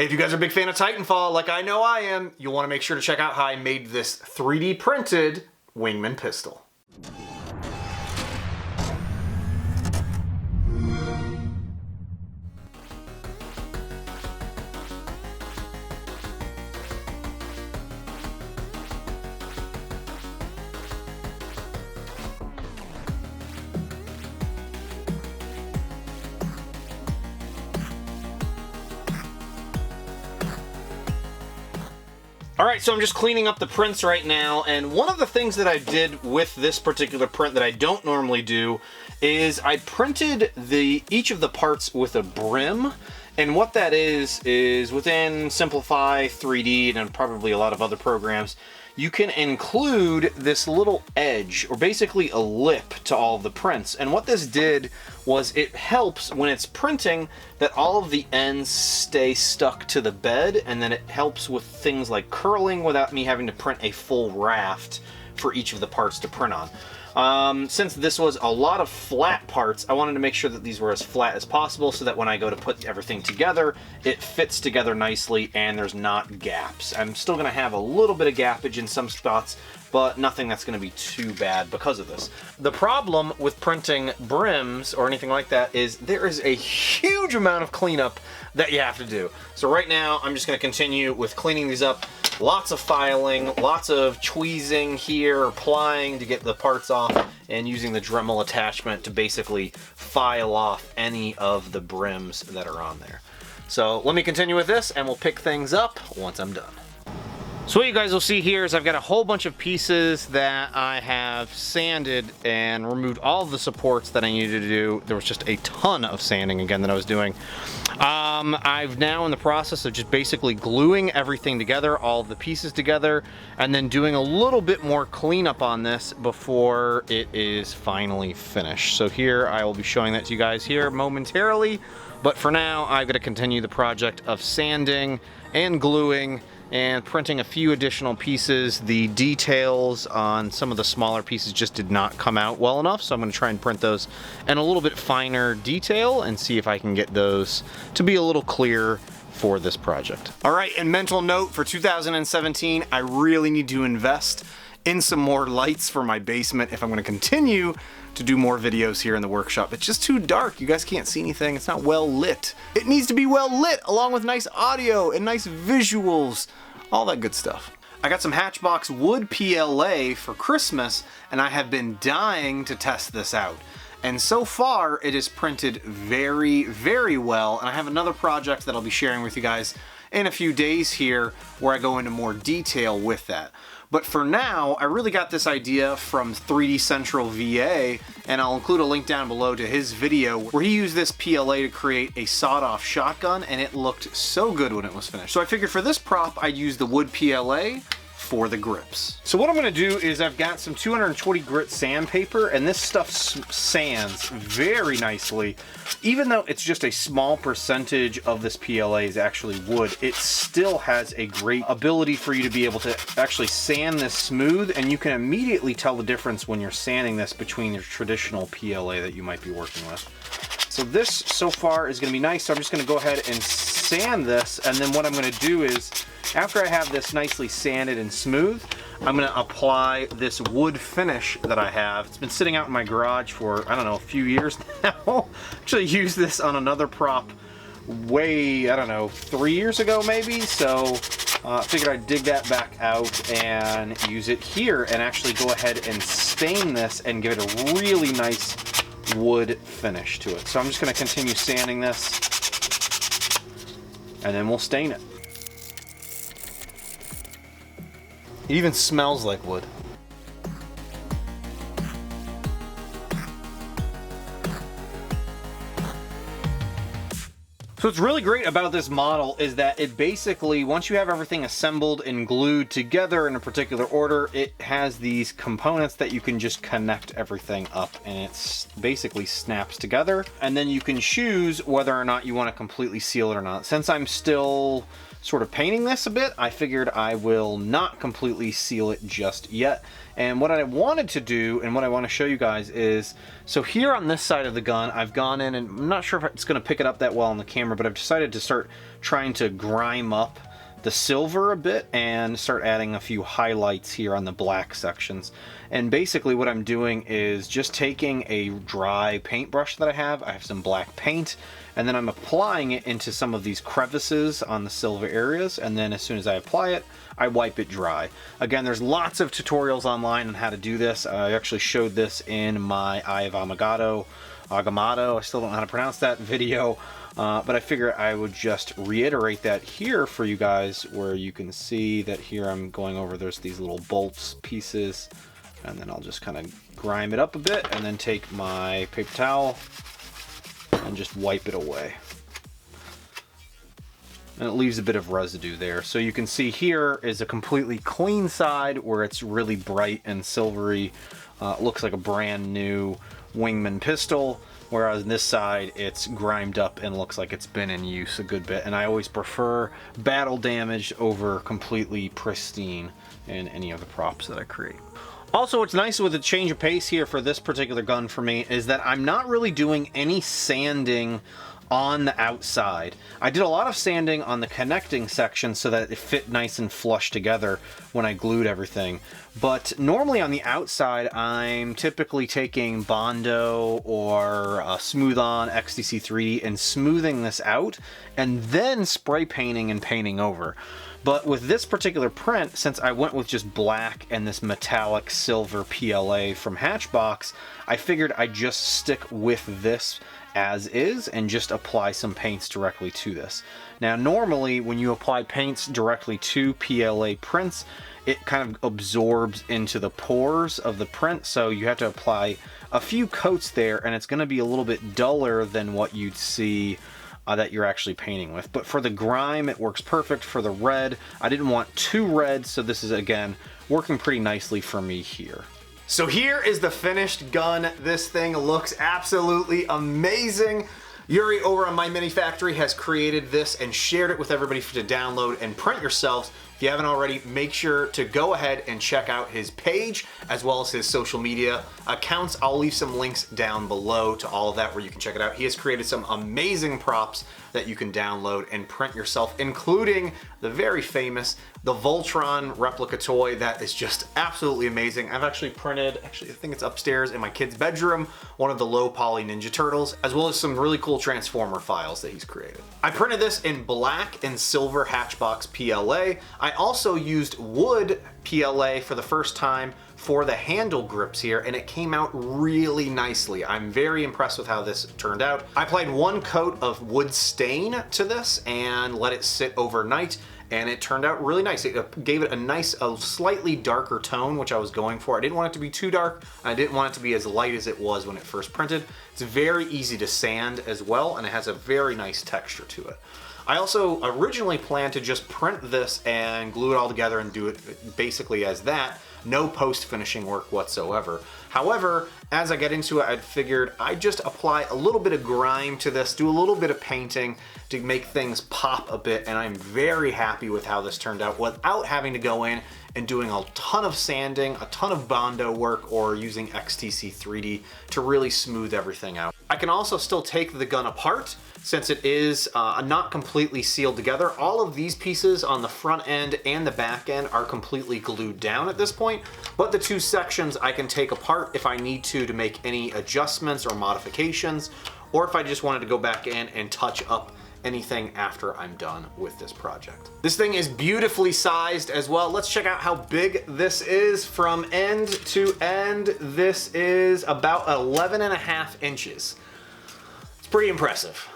Hey, if you guys are a big fan of Titanfall, like I know I am, you'll want to make sure to check out how I made this 3D printed Wingman pistol. Alright, so I'm just cleaning up the prints right now, and one of the things that I did with this particular print that I don't normally do is I printed each of the parts with a brim, and what that is within Simplify 3D and probably a lot of other programs, you can include this little edge, or basically a lip, to all of the prints. And what this did was it helps when it's printing that all of the ends stay stuck to the bed, and then it helps with things like curling without me having to print a full raft for each of the parts to print on. Since this was a lot of flat parts, I wanted to make sure that these were as flat as possible so that when I go to put everything together, it fits together nicely and there's not gaps. I'm still going to have a little bit of gappage in some spots, but nothing that's going to be too bad because of this. The problem with printing brims or anything like that is there is a huge amount of cleanup that you have to do. So right now, I'm just going to continue with cleaning these up. Lots of filing, lots of tweezing here, applying to get the parts off, and using the Dremel attachment to basically file off any of the brims that are on there. So let me continue with this and we'll pick things up once I'm done. So what you guys will see here is I've got a whole bunch of pieces that I have sanded and removed all of the supports that I needed to do. There was just a ton of sanding again that I was doing. I've now in the process of just basically gluing everything together, all of the pieces together, and then doing a little bit more cleanup on this before it is finally finished. So here I will be showing that to you guys here momentarily, but for now I've got to continue the project of sanding and gluing and printing a few additional pieces. The details on some of the smaller pieces just did not come out well enough, so I'm going to try and print those in a little bit finer detail and see if I can get those to be a little clearer for this project. All right, and mental note for 2017, I really need to invest in some more lights for my basement if I'm going to continue to do more videos here in the workshop. It's just too dark. You guys can't see anything. It's not well lit. It needs to be well lit along with nice audio and nice visuals, all that good stuff. I got some Hatchbox wood PLA for Christmas and I have been dying to test this out. And so far it is printed very, very well. And I have another project that I'll be sharing with you guys in a few days here where I go into more detail with that. But for now, I really got this idea from 3D Central VA, and I'll include a link down below to his video where he used this PLA to create a sawed-off shotgun, and it looked so good when it was finished. So I figured for this prop, I'd use the wood PLA for the grips. So what I'm gonna do is I've got some 220 grit sandpaper, and this stuff sands very nicely. Even though it's just a small percentage of this PLA is actually wood, it still has a great ability for you to be able to actually sand this smooth, and you can immediately tell the difference when you're sanding this between your traditional PLA that you might be working with. So this so far is gonna be nice, so I'm just gonna go ahead and sand this, and then what I'm gonna do is, after I have this nicely sanded and smooth, I'm gonna apply this wood finish that I have. It's been sitting out in my garage for, I don't know, a few years now. Actually used this on another prop way, I don't know, 3 years ago maybe, so figured I'd dig that back out and use it here and actually go ahead and stain this and give it a really nice wood finish to it. So I'm just gonna continue sanding this and then we'll stain it. It even smells like wood. So what's really great about this model is that it basically, once you have everything assembled and glued together in a particular order, it has these components that you can just connect everything up, and it basically snaps together. And then you can choose whether or not you want to completely seal it or not. Since I'm still sort of painting this a bit, I figured I will not completely seal it just yet And what I wanted to do, and what I want to show you guys is, so here on this side of the gun, I've gone in, and I'm not sure if it's going to pick it up that well on the camera, but I've decided to start trying to grime up the silver a bit and start adding a few highlights here on the black sections. And basically what I'm doing is just taking a dry paintbrush that I have some black paint, and then I'm applying it into some of these crevices on the silver areas, and then as soon as I apply it, I wipe it dry. Again, there's lots of tutorials online on how to do this. I actually showed this in my Eye of Agamotto, I still don't know how to pronounce that video, but I figure I would just reiterate that here for you guys, where you can see that here I'm going over, there's these little bolts pieces, and then I'll just kind of grime it up a bit, and then take my paper towel and just wipe it away. And it leaves a bit of residue there. So you can see here is a completely clean side where it's really bright and silvery. Looks like a brand new Wingman pistol, whereas on this side it's grimed up and looks like it's been in use a good bit. And I always prefer battle damage over completely pristine in any of the props that I create. Also, what's nice with the change of pace here for this particular gun for me is that I'm not really doing any sanding on the outside. I did a lot of sanding on the connecting section so that it fit nice and flush together when I glued everything. But normally on the outside, I'm typically taking Bondo or Smooth On XTC3 and smoothing this out and then spray painting and painting over. But with this particular print, since I went with just black and this metallic silver PLA from Hatchbox, I figured I'd just stick with this as is and just apply some paints directly to this. Now normally when you apply paints directly to PLA prints, it kind of absorbs into the pores of the print, so you have to apply a few coats there, and it's going to be a little bit duller than what you'd see that you're actually painting with. But for the grime, it works perfect. For the red, I didn't want too red, so this is, again, working pretty nicely for me here. So here is the finished gun. This thing looks absolutely amazing. Juri over on My Mini Factory has created this and shared it with everybody to download and print yourselves. If you haven't already, make sure to go ahead and check out his page as well as his social media accounts. I'll leave some links down below to all of that where you can check it out. He has created some amazing props that you can download and print yourself, including the very famous the Voltron replica toy that is just absolutely amazing. I've actually printed, I think it's upstairs in my kid's bedroom, one of the low poly Ninja Turtles, as well as some really cool Transformer files that he's created. I printed this in black and silver Hatchbox PLA. I also used wood PLA for the first time for the handle grips here, and it came out really nicely. I'm very impressed with how this turned out. I applied one coat of wood stain to this and let it sit overnight, and it turned out really nice. It gave it a nice, a slightly darker tone, which I was going for. I didn't want it to be too dark. I didn't want it to be as light as it was when it first printed. It's very easy to sand as well, and it has a very nice texture to it. I also originally planned to just print this and glue it all together and do it basically as that. No post-finishing work whatsoever. However, as I get into it, I figured I'd just apply a little bit of grime to this, do a little bit of painting to make things pop a bit, and I'm very happy with how this turned out without having to go in and doing a ton of sanding, a ton of Bondo work, or using XTC 3D to really smooth everything out. I can also still take the gun apart since it is not completely sealed together. All of these pieces on the front end and the back end are completely glued down at this point, but the two sections I can take apart if I need to make any adjustments or modifications, or if I just wanted to go back in and touch up anything after I'm done with this project. This thing is beautifully sized as well. Let's check out how big this is from end to end. This is about 11.5 inches. It's pretty impressive.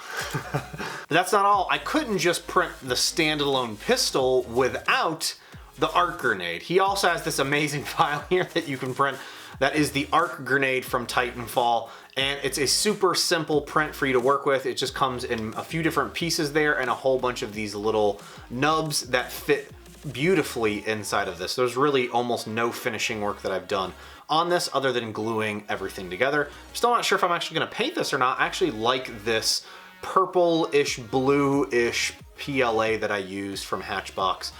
But that's not all. I couldn't just print the standalone pistol without the arc grenade. He also has this amazing file here that you can print that is the arc grenade from Titanfall, and it's a super simple print for you to work with. It just comes in a few different pieces there and a whole bunch of these little nubs that fit beautifully inside of this. There's really almost no finishing work that I've done on this other than gluing everything together. I'm still not sure if I'm actually gonna paint this or not. I actually like this purple-ish, blue-ish PLA that I used from Hatchbox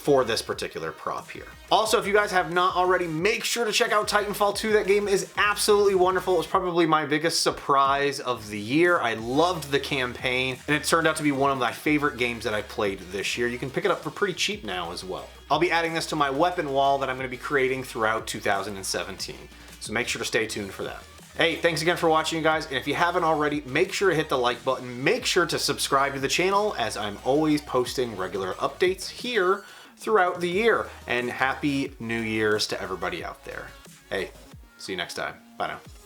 for this particular prop here. Also, if you guys have not already, make sure to check out Titanfall 2. That game is absolutely wonderful. It was probably my biggest surprise of the year. I loved the campaign, and it turned out to be one of my favorite games that I played this year. You can pick it up for pretty cheap now as well. I'll be adding this to my weapon wall that I'm going to be creating throughout 2017. So make sure to stay tuned for that. Hey, thanks again for watching, you guys, and if you haven't already, make sure to hit the like button. Make sure to subscribe to the channel, as I'm always posting regular updates here throughout the year. And happy New Year's to everybody out there. Hey, see you next time. Bye now.